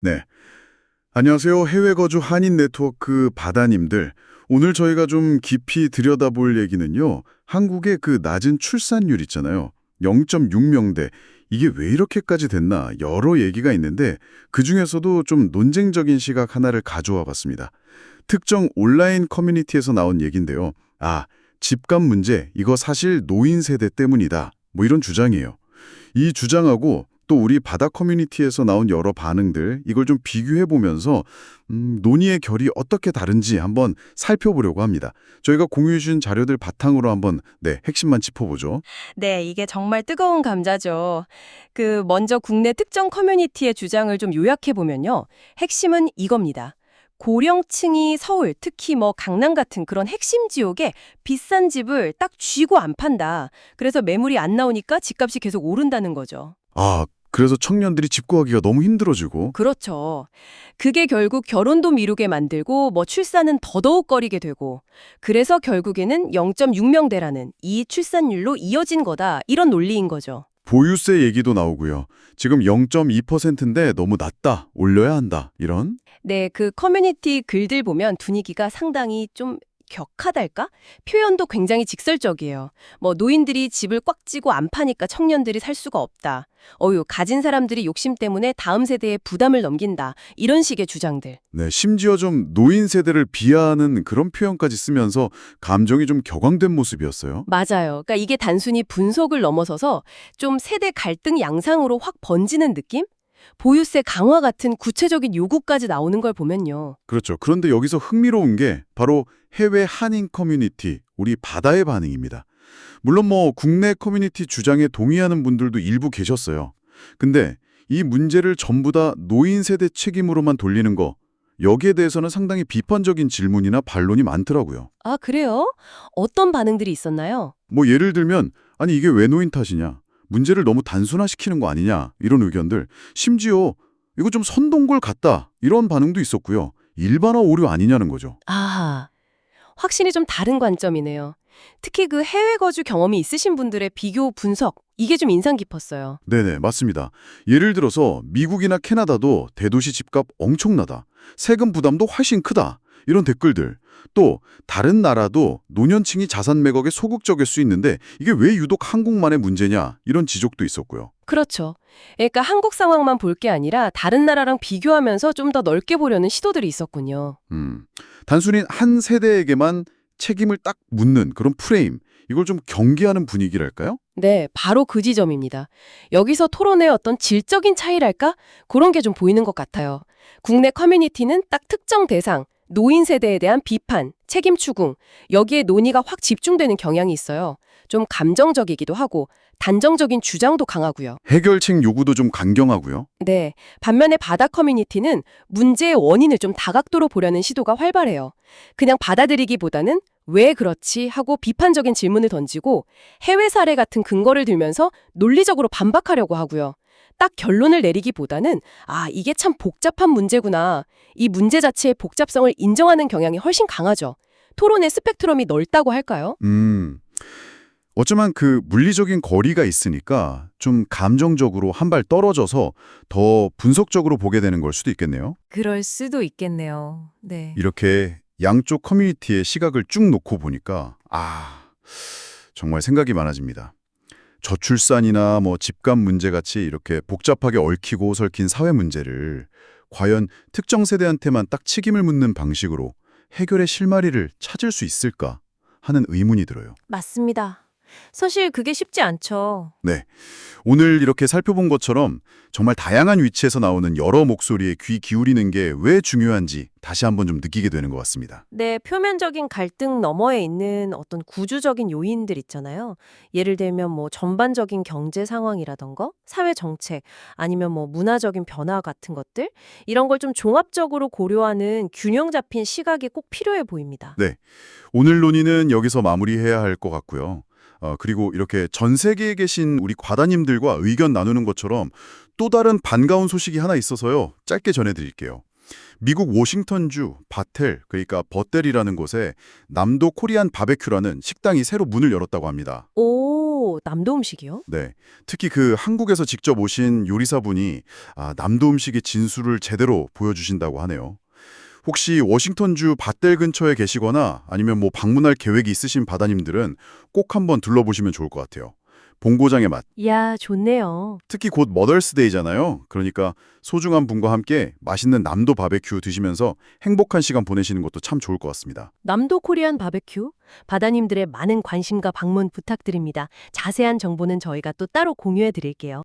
네. 안녕하세요. 해외 거주 한인 네트워크 바다님들. 오늘 저희가 좀 깊이 들여다볼 얘기는요. 한국의 그 낮은 출산율 있잖아요. 0.6명대. 이게 왜 이렇게까지 됐나 여러 얘기가 있는데 그중에서도 좀 논쟁적인 시각 하나를 가져와 봤습니다. 특정 온라인 커뮤니티에서 나온 얘기인데요. 아, 집값 문제, 이거 사실 노인 세대 때문이다. 뭐 이런 주장이에요. 이 주장하고 또 우리 바다 커뮤니티에서 나온 여러 반응들, 이걸 좀 비교해 보면서 논의의 결이 어떻게 다른지 한번 살펴보려고 합니다. 저희가 공유해 주신 자료들 바탕으로 한번 핵심만 짚어보죠. 네, 이게 정말 뜨거운 감자죠. 먼저 국내 특정 커뮤니티의 주장을 좀 요약해 보면요. 핵심은 이겁니다. 고령층이 서울, 특히 강남 같은 그런 핵심 지역에 비싼 집을 딱 쥐고 안 판다. 그래서 매물이 안 나오니까 집값이 계속 오른다는 거죠. 아, 그래서 청년들이 집 구하기가 너무 힘들어지고. 그렇죠. 그게 결국 결혼도 미루게 만들고 출산은 더더욱 꺼리게 되고 그래서 결국에는 0.6명대라는 이 출산율로 이어진 거다. 이런 논리인 거죠. 보유세 얘기도 나오고요. 지금 0.2%인데 너무 낮다, 올려야 한다, 이런? 네, 그 커뮤니티 글들 보면 분위기가 상당히 좀 격하달까? 표현도 굉장히 직설적이에요. 노인들이 집을 꽉 쥐고 안 파니까 청년들이 살 수가 없다. 가진 사람들이 욕심 때문에 다음 세대에 부담을 넘긴다. 이런 식의 주장들. 네, 심지어 좀 노인 세대를 비하하는 그런 표현까지 쓰면서 감정이 좀 격앙된 모습이었어요. 맞아요. 그러니까 이게 단순히 분석을 넘어서서 좀 세대 갈등 양상으로 확 번지는 느낌? 보유세 강화 같은 구체적인 요구까지 나오는 걸 보면요. 그렇죠. 그런데 여기서 흥미로운 게 바로 해외 한인 커뮤니티, 우리 바다의 반응입니다. 물론 국내 커뮤니티 주장에 동의하는 분들도 일부 계셨어요. 근데 이 문제를 전부 다 노인 세대 책임으로만 돌리는 거, 여기에 대해서는 상당히 비판적인 질문이나 반론이 많더라고요. 아, 그래요? 어떤 반응들이 있었나요? 예를 들면 아니 이게 왜 노인 탓이냐? 문제를 너무 단순화시키는 거 아니냐? 이런 의견들. 심지어 이거 좀 선동글 같다. 이런 반응도 있었고요. 일반화 오류 아니냐는 거죠. 아하. 확실히 좀 다른 관점이네요. 특히 그 해외 거주 경험이 있으신 분들의 비교 분석, 이게 좀 인상 깊었어요. 네네, 맞습니다. 예를 들어서 미국이나 캐나다도 대도시 집값 엄청나다. 세금 부담도 훨씬 크다. 이런 댓글들. 또 다른 나라도 노년층이 자산 매각에 소극적일 수 있는데 이게 왜 유독 한국만의 문제냐? 이런 지적도 있었고요. 그렇죠. 그러니까 한국 상황만 볼 게 아니라 다른 나라랑 비교하면서 좀 더 넓게 보려는 시도들이 있었군요. 단순히 한 세대에게만 책임을 딱 묻는 그런 프레임. 이걸 좀 경계하는 분위기랄까요? 네, 바로 그 지점입니다. 여기서 토론의 어떤 질적인 차이랄까? 그런 게 좀 보이는 것 같아요. 국내 커뮤니티는 딱 특정 대상, 노인 세대에 대한 비판, 책임 추궁, 여기에 논의가 확 집중되는 경향이 있어요. 좀 감정적이기도 하고 단정적인 주장도 강하고요. 해결책 요구도 좀 강경하고요. 네, 반면에 바다 커뮤니티는 문제의 원인을 좀 다각도로 보려는 시도가 활발해요. 그냥 받아들이기보다는 왜 그렇지 하고 비판적인 질문을 던지고 해외 사례 같은 근거를 들면서 논리적으로 반박하려고 하고요. 딱 결론을 내리기보다는 이게 참 복잡한 문제구나. 이 문제 자체의 복잡성을 인정하는 경향이 훨씬 강하죠. 토론의 스펙트럼이 넓다고 할까요? 어쩌면 그 물리적인 거리가 있으니까 좀 감정적으로 한 발 떨어져서 더 분석적으로 보게 되는 걸 수도 있겠네요. 그럴 수도 있겠네요. 네. 이렇게 양쪽 커뮤니티의 시각을 쭉 놓고 보니까 정말 생각이 많아집니다. 저출산이나 집값 문제 같이 이렇게 복잡하게 얽히고 설킨 사회 문제를 과연 특정 세대한테만 딱 책임을 묻는 방식으로 해결의 실마리를 찾을 수 있을까 하는 의문이 들어요. 맞습니다. 사실 그게 쉽지 않죠. 네. 오늘 이렇게 살펴본 것처럼 정말 다양한 위치에서 나오는 여러 목소리에 귀 기울이는 게 왜 중요한지 다시 한번 좀 느끼게 되는 것 같습니다. 네, 표면적인 갈등 너머에 있는 어떤 구조적인 요인들 있잖아요. 예를 들면 전반적인 경제 상황이라던가 사회 정책 아니면 문화적인 변화 같은 것들 이런 걸 좀 종합적으로 고려하는 균형 잡힌 시각이 꼭 필요해 보입니다. 네. 오늘 논의는 여기서 마무리해야 할 것 같고요. 그리고 이렇게 전 세계에 계신 우리 과다님들과 의견 나누는 것처럼 또 다른 반가운 소식이 하나 있어서요. 짧게 전해드릴게요. 미국 워싱턴주 바텔, 그러니까 버텔이라는 곳에 남도 코리안 바베큐라는 식당이 새로 문을 열었다고 합니다. 오, 또 남도 음식이요? 네. 특히 그 한국에서 직접 오신 요리사분이 남도 음식의 진수를 제대로 보여주신다고 하네요. 혹시 워싱턴주 밭델 근처에 계시거나 아니면 뭐 방문할 계획이 있으신 바다님들은 꼭 한번 둘러보시면 좋을 것 같아요. 본고장의 맛. 이야, 좋네요. 특히 곧 머더스데이잖아요. 그러니까 소중한 분과 함께 맛있는 남도 바베큐 드시면서 행복한 시간 보내시는 것도 참 좋을 것 같습니다. 남도 코리안 바베큐? 바다님들의 많은 관심과 방문 부탁드립니다. 자세한 정보는 저희가 또 따로 공유해 드릴게요.